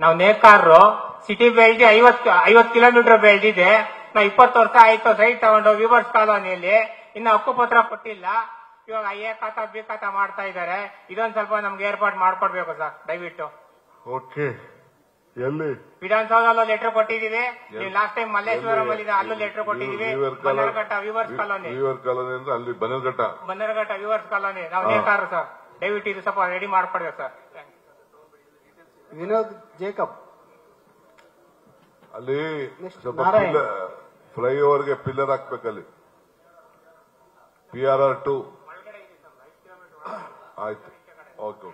ನಾವು ನೇಕಾರರು city ಬೆಳೆದಿ 50 kilometre ಬೆಳೆದಿದೆ. ನಾವು 20 ವರ್ಷ ಆಯ್ತು ಸೈಟ್ ತಗೊಂಡು ವಿವರ್ಸ್ ಕಾಲೋನಿಯಲ್ಲಿ ಇನ್ನು ಹಕ್ಕುಪತ್ರ ಕೊಟ್ಟಿಲ್ಲ. ಇವಾಗ ಎ ಖಾತಾ ಬಿ ಖಾತಾ ಮಾಡ್ತಾ ಇದ್ದಾರೆ. ಇದೊಂದು ಸ್ವಲ್ಪ ನಮ್ಗೆ ಏರ್ಪಾಡು ಮಾಡ್ಕೊಡ್ಬೇಕು ಸರ್ ದಯವಿಟ್ಟು. ಓಕೆ, ಎಲ್ಲಿ ವಿಧಾನಸೌಧಲ್ಲೂ ಲೆಟರ್ ಕೊಟ್ಟಿದೀವಿ. ಲಾಸ್ಟ್ ಟೈಮ್ ಮಲ್ಲೇಶ್ವರಂ ಅಲ್ಲಿ ಅಲ್ಲೂ ಲೆಟರ್ ಕೊಟ್ಟಿದೀವಿ. ಬನ್ನರಘಟ್ಟ ವಿವರ್ಸ್ ಕಾಲೋನಿ ಅಂದ್ರೆ ಅಲ್ಲಿ ಬನ್ನರಘಟ್ಟ ವಿವರ್ಸ್ ಕಾಲೋನಿ ನಾವು ನೇಕಾರರು ಸರ್. ದಯವಿಟ್ಟು ಇದು ಸ್ವಲ್ಪ ರೆಡಿ ಮಾಡ್ಕೊಡ್ಬೇಕು ಸರ್. ವಿನೋದ್ ಜೇಕಬ್ ಅಲ್ಲಿ ಸ್ವಲ್ಪ ಫ್ಲೈಓವರ್ಗೆ ಪಿಲ್ಲರ್ ಹಾಕ್ಬೇಕಲ್ಲಿ. PRR2 ಆಯ್ತು. Okay.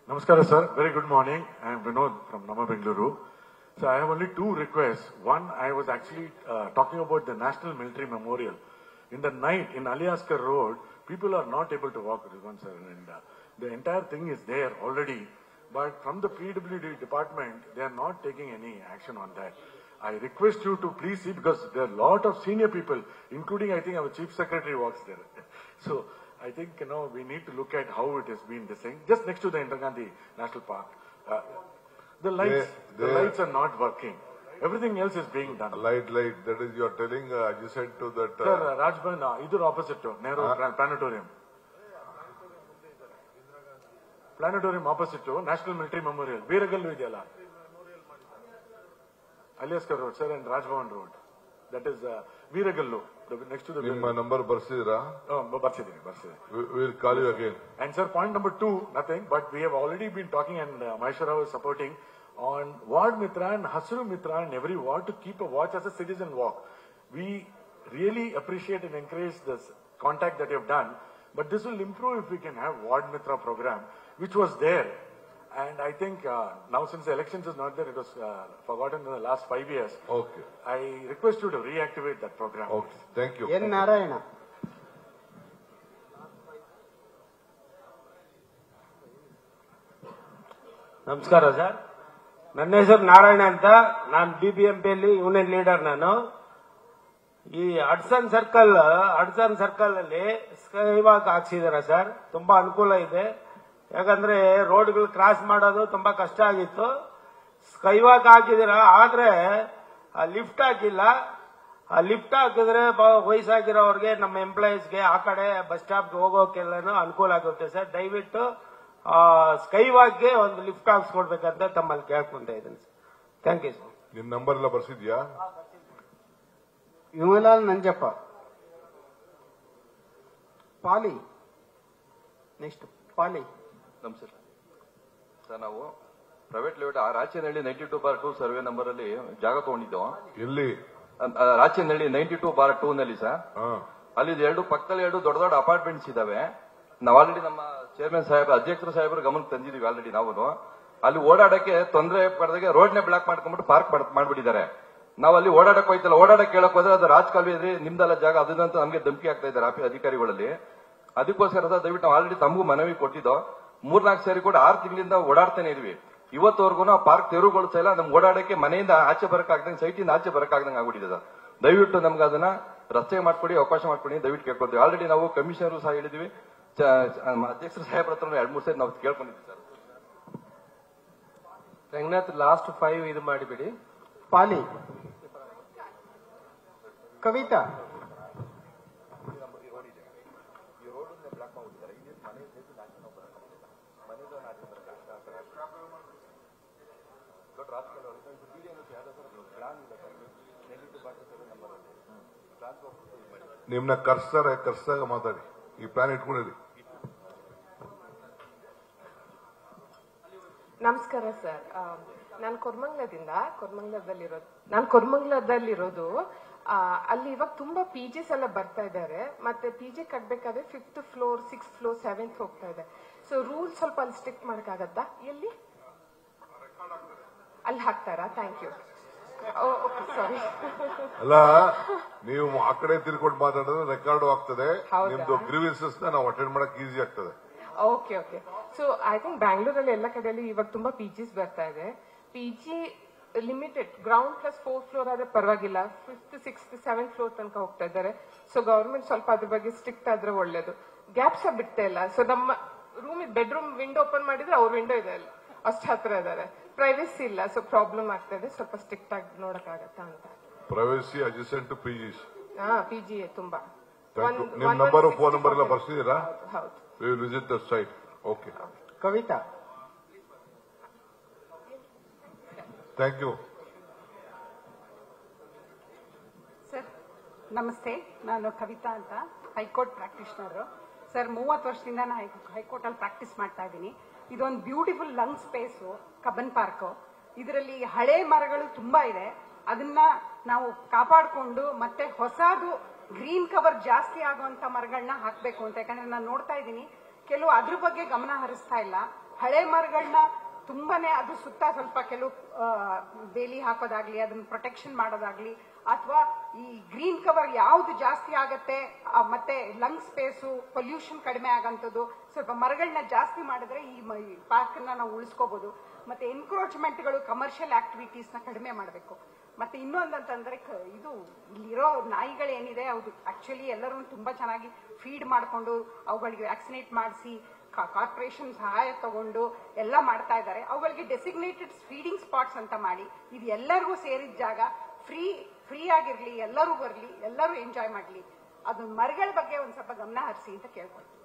Namaskara sir, very good morning. I am Vinod from Nama Bengaluru. So I have only two requests. One, I was actually talking about the National Military Memorial. In the night in Aliaskar Road, people are not able to walk, Rizwan sir, and the entire thing is there already. But from the PWD department, they are not taking any action on that. I request you to please see, because there are a lot of senior people, including I think our Chief Secretary works there. So I think, we need to look at how it has been designed, just next to the Indira Gandhi National Park. The lights are not working. Everything else is being done. Light, that is you are telling, you said to that... Sir, Rajban, either opposite to Nehru Planetarium. Planetarium opposite to National Military Memorial. Veeragallu ideyala. Aliaskar Road, sir, and Rajbhavan Road. That is Veeragallu. Next to the ನಿಮ್ಮ number ಬರ್ಸಿದ್ರಾ? ಬರ್ಸಿದ್ದೀನಿ. We'll call you again. And sir, point number 2, nothing, but we have already been talking, and Maheshwara was supporting on Ward Mitra and Hasru Mitra and every ward to keep a watch as a citizen walk. We really appreciate and encourage this contact that you have done, but this will improve if we can have Ward Mitra program, which was there. And I think now since the elections is not there, it was forgotten in the last 5 years. Okay. I request you to reactivate that program. Okay. Thank you. N. Narayana. ನಮಸ್ಕಾರ sir, ನನ್ನ ಹೆಸರು ನಾರಾಯಣ ಅಂತ. ನಾನು BBMPಯಲ್ಲಿ union leader. ನಾನು ಈ Hudson circle ಅಲ್ಲಿ sky walk ಹಾಕ್ಸಿದಾರೆ sir. ತುಂಬಾ ಅನುಕೂಲ ಇದೆ. ಯಾಕಂದ್ರೆ ರೋಡ್ಗಳು ಕ್ರಾಸ್ ಮಾಡೋದು ತುಂಬಾ ಕಷ್ಟ ಆಗಿತ್ತು. ಸ್ಕೈ ವಾಕ್ ಹಾಕಿದಿರ, ಆದ್ರೆ ಲಿಫ್ಟ್ ಹಾಕಿಲ್ಲ. ಲಿಫ್ಟ್ ಹಾಕಿದ್ರೆ ವಯಸ್ಸಾಗಿರೋರಿಗೆ, ನಮ್ಮ ಎಂಪ್ಲಾಯೀಸ್ಗೆ ಆ ಕಡೆ ಬಸ್ ಸ್ಟಾಪ್ಗೆ ಹೋಗೋಕೆಲ್ಲನೂ ಅನುಕೂಲ ಆಗುತ್ತೆ ಸರ್. ದಯವಿಟ್ಟು ಸ್ಕೈ ವಾಕ್ಗೆ ಒಂದು ಲಿಫ್ಟ್ ಹಾಕ್ಸ್ಕೊಡ್ಬೇಕಂತ ತಮ್ಮಲ್ಲಿ ಕೇಳ್ಕೊಂತ ಇದ್ದೀನಿ ಸರ್. Thank you sir. ನಿಮ್ ನಂಬರ್ ಎಲ್ಲ ಬರ್ಸಿದ್ಯಾ? ವಿಮಲಾಲ್ ನಂಜಪ್ಪ. ಪಾಲಿ ನೆಕ್ಸ್ಟ್ ಪಾಲಿ. ನಮಸ್ತೆ ಸರ್, ನಾವು private layout Rachenahalli 92/2 survey number ಅಲ್ಲಿ ಜಾಗ ತಗೊಂಡಿದ್ದೆವು. ಎಲ್ಲಿ? ರಾಚೇನಹಳ್ಳಿ 92/2 ನಲ್ಲಿ ಸರ್. ಅಲ್ಲಿ ಪಕ್ಕದಲ್ಲಿ 2 ದೊಡ್ಡ ದೊಡ್ಡ ಅಪಾರ್ಟ್ಮೆಂಟ್ಸ್ ಇದಾವೆ. ನಾವು ಆಲ್ರೆಡಿ ನಮ್ಮ ಚೇರ್ಮನ್ ಸಾಹೇಬ್, ಅಧ್ಯಕ್ಷರು ಸಾಹೇಬರು ಗಮನಕ್ಕೆ ತಂದಿದೀವಿ ಆಲ್ರೆಡಿ. ನಾವು ಅಲ್ಲಿ ಓಡಾಡಕ್ಕೆ ತೊಂದರೆ ಪಡೆದಾಗೆ ರೋಡ್ನೇ ಬ್ಲಾಕ್ ಮಾಡ್ಕೊಂಡ್ಬಿಟ್ಟು ಪಾರ್ಕ್ ಮಾಡ್ಬಿಟ್ಟಿದ್ದಾರೆ. ನಾವು ಅಲ್ಲಿ ಓಡಾಡಕ್ ಹೋಯ್ತಲ್ಲ, ಓಡಾಡಕ್ ಕೇಳಕ್ ಹೋದ್ರೆ ಅದು ರಾಜಕಾಲುವೆ ಇದ್ರಿ ನಿಮ್ದೆಲ್ಲ ಜಾಗ ಅದನ್ನಂತ ನಮಗೆ ಧಮಕಿ ಆಗ್ತಾ ಇದ್ದಾರೆ ಅಧಿಕಾರಿಗಳಲ್ಲಿ. ಅದಕ್ಕೋಸ್ಕರ ದಯವಿಟ್ಟು ನಾವು ಆಲ್ರೆಡಿ ತಮಗೂ ಮನವಿ ಕೊಟ್ಟಿದ್ದೋ. 3-4 ಸಾರಿ ಕೂಡ 6 ತಿಂಗಳಿಂದ ಓಡಾಡ್ತಾನೆ ಇದೀವಿ. ಇವತ್ತವರೆಗೂ ಪಾರ್ಕ್ ತೆರವುಗೊಳಿಸ್ತಾ ಇಲ್ಲ. ನಮ್ಗೆ ಓಡಾಡಕ್ಕೆ ಮನೆಯಿಂದ ಆಚೆ ಬರಕ್ಕಾಗ್ದಂಗೆ, ಸೈಟಿಂದ ಆಚೆ ಬರಕ್ಕಾಗ್ದಂಗೆ ಆಗ್ಬಿಟ್ಟಿದೆ. ದಯವಿಟ್ಟು ನಮ್ಗೆ ಅದನ್ನ ರಸ್ತೆ ಮಾಡ್ಕೊಡಿ, ಅವಕಾಶ ಮಾಡ್ಕೊಡಿ, ದಯವಿಟ್ಟು ಕೇಳ್ಕೊಳ್ತೀವಿ. ಆಲ್ರೆಡಿ ನಾವು ಕಮಿಷನರ್ ಸಹ ಹೇಳಿದ್ವಿ, ಅಧ್ಯಕ್ಷರ ಸಾಹೇಬ್ರ ಹತ್ರ 2-3 ಸಾರಿ ನಾವು ಕೇಳ್ಕೊಂಡಿದ್ವಿ ಸರ್. ರಂಗನಾಥ್ ಲಾಸ್ಟ್ 5 ಇದು ಮಾಡಿಬಿಡಿ. ಪಾಲಿ. ಕವಿತಾ. ನಿಮ್ನ ಕರ್ಸ್ದಾಗ ಮಾತಾಡಿ, ಈ ಪ್ಲಾನ್ ಇಟ್ಕೊಂಡಿರಿ. ನಮಸ್ಕಾರ ಸರ್, ನಾನು ಕೊರ್ಮಂಗ್ಲದಲ್ಲಿರೋದು. ಅಲ್ಲಿ ಇವಾಗ ತುಂಬಾ ಪಿಜಿಸ್ ಎಲ್ಲ ಬರ್ತಾ ಇದ್ದಾರೆ. ಮತ್ತೆ PG ಕಟ್ಬೇಕಾದ್ರೆ 5th floor 6th floor 7th ಹೋಗ್ತಾ ಇದೆ. ಸೊ ರೂಲ್ ಸ್ವಲ್ಪ ಅಲ್ಲಿ ಸ್ಟ್ರಿಕ್ಟ್ ಮಾಡಕ್ಕಾಗತ್ತಾ? ಎಲ್ಲಿ ಅಲ್ಲಿ ಹಾಕ್ತಾರಾ? Thank you. ಸಾರಿ. ಅಲ್ಲ, ನೀವು ಆ ಕಡೆ ತಿರ್ಕೊಂಡು ಮಾತಾಡಿದ್ರೆ ರೆಕಾರ್ಡ್ ಆಗ್ತದೆ. ನಿಮ್ದು ಗ್ರೀವೆನ್ಸಸ್ ನಾವು ಅಟೆಂಡ್ ಮಾಡಕ್ ಈಸಿ ಆಗ್ತದೆ. ಓಕೆ. ಸೊ ಐ ಥಿಂಕ್ ಬ್ಯಾಂಗ್ಳೂರಲ್ಲಿ ಎಲ್ಲ ಕಡೆಯಲ್ಲಿ ಇವಾಗ ತುಂಬಾ ಪಿಜಿಸ್ ಬರ್ತಾ ಇದೆ. PG limited ground plus 4th floor ಆದ್ರೆ ಪರವಾಗಿಲ್ಲ. 5th 6th 7th ಫ್ಲೋರ್ ತನಕ ಹೋಗ್ತಾ ಇದ್ದಾರೆ. ಸೊ ಗವರ್ಮೆಂಟ್ ಸ್ವಲ್ಪ ಅದ್ರ ಬಗ್ಗೆ ಸ್ಟ್ರಿಕ್ಟ್ ಆದ್ರೆ ಒಳ್ಳೇದು. ಗ್ಯಾಪ್ಸ್ ಬಿಡ್ತಾ ಇಲ್ಲ. ಸೊ ನಮ್ಮ ರೂಮ್ ಬೆಡ್ರೂಮ್ ವಿಂಡೋ ಓಪನ್ ಮಾಡಿದ್ರೆ ಅವ್ರ ವಿಂಡೋ ಇದೆ, ಅಷ್ಟು ಹತ್ರ ಇದ್ದಾರೆ. ಪ್ರೈವಸಿ ಇಲ್ಲ, ಸೊ ಪ್ರಾಬ್ಲಮ್ ಆಗ್ತದೆ, ಸ್ವಲ್ಪ ಸ್ಟ್ರಿಕ್ಟ್ ಆಗಿ ನೋಡಕ್ಕಾಗತ್ತಾ ಅಂತ. Privacy adjacent to PGs. PG ತುಂಬಾ. ನಿಮ್ ನಂಬರ್ ಫೋನ್ ನಂಬರ್ ಎಲ್ಲ ಬರ್ಸಿದೀರಾ? ಹೌದು. We will visit the site. Okay, Kavita. Thank you. Sir ನಮಸ್ತೆ, ನಾನು ಕವಿತಾ ಅಂತ, ಹೈಕೋರ್ಟ್ ಪ್ರಾಕ್ಟೀಷನರ್. ಸರ್ 30 ವರ್ಷದಿಂದ ನಾನು ಹೈಕೋರ್ಟ್ ಅಲ್ಲಿ ಪ್ರಾಕ್ಟೀಸ್ ಮಾಡ್ತಾ ಇದ್ದೀನಿ. ಇದೊಂದು beautiful lung space, Cubbon park. ಇದರಲ್ಲಿ ಹಳೆ ಮರಗಳು ತುಂಬಾ ಇದೆ, ಅದನ್ನ ನಾವು ಕಾಪಾಡಿಕೊಂಡು ಮತ್ತೆ ಹೊಸದು ಗ್ರೀನ್ ಕವರ್ ಜಾಸ್ತಿ ಆಗುವಂತ ಮರಗಳನ್ನ ಹಾಕಬೇಕು ಅಂತ. ಯಾಕಂದ್ರೆ ನಾನು ನೋಡ್ತಾ ಇದ್ದೀನಿ ಕೆಲವು ಅದ್ರ ಬಗ್ಗೆ ಗಮನ ಹರಿಸ್ತಾ ಇಲ್ಲ. ಹಳೆ ಮರಗಳನ್ನ ತುಂಬಾನೇ ಅದು ಸುತ್ತ ಸ್ವಲ್ಪ ಕೆಲವು ಬೇಲಿ ಹಾಕೋದಾಗ್ಲಿ, ಅದನ್ನ ಪ್ರೊಟೆಕ್ಷನ್ ಮಾಡೋದಾಗ್ಲಿ, ಅಥವಾ ಈ ಗ್ರೀನ್ ಕವರ್ ಯಾವ್ದು ಜಾಸ್ತಿ ಆಗತ್ತೆ ಮತ್ತೆ ಲಂಗ್ ಸ್ಪೇಸು ಪೊಲ್ಯೂಷನ್ ಕಡಿಮೆ ಆಗಂತದ್ದು, ಸ್ವಲ್ಪ ಮರಗಳನ್ನ ಜಾಸ್ತಿ ಮಾಡಿದ್ರೆ ಈ ಪಾರ್ಕ್ ನಾವು ಉಳಿಸ್ಕೋಬಹುದು. ಮತ್ತೆ ಎನ್ಕ್ರೋಚ್ಮೆಂಟ್ಗಳು, ಕಮರ್ಷಿಯಲ್ ಆಕ್ಟಿವಿಟೀಸ್ ನ ಕಡಿಮೆ ಮಾಡಬೇಕು. ಮತ್ತೆ ಇನ್ನೊಂದಂತಂದ್ರೆ ಇದು ಇಲ್ಲಿರೋ ನಾಯಿಗಳೇನಿದೆ ಹೌದು ಆಕ್ಚುಲಿ ಎಲ್ಲರೂ ತುಂಬಾ ಚೆನ್ನಾಗಿ ಫೀಡ್ ಮಾಡಿಕೊಂಡು ಅವುಗಳಿಗೆ ವ್ಯಾಕ್ಸಿನೇಟ್ ಮಾಡಿಸಿ ಕಾರ್ಪೊರೇಷನ್ ಸಹಾಯ ತಗೊಂಡು ಎಲ್ಲ ಮಾಡ್ತಾ ಇದ್ದಾರೆ. ಅವುಗಳಿಗೆ ಡೆಸಿಗ್ನೇಟೆಡ್ ಫೀಡಿಂಗ್ ಸ್ಪಾಟ್ಸ್ ಅಂತ ಮಾಡಿ ಇದು ಎಲ್ಲರಿಗೂ ಸೇರಿದ ಜಾಗ, ಫ್ರೀ ಆಗಿರ್ಲಿ, ಎಲ್ಲರೂ ಬರ್ಲಿ, ಎಲ್ಲರೂ ಎಂಜಾಯ್ ಮಾಡ್ಲಿ. ಅದು ಮರಗಳ ಬಗ್ಗೆ ಒಂದ್ ಸ್ವಲ್ಪ ಗಮನ ಹರಿಸಿ ಅಂತ ಕೇಳ್ಕೊಳ್ತೀನಿ.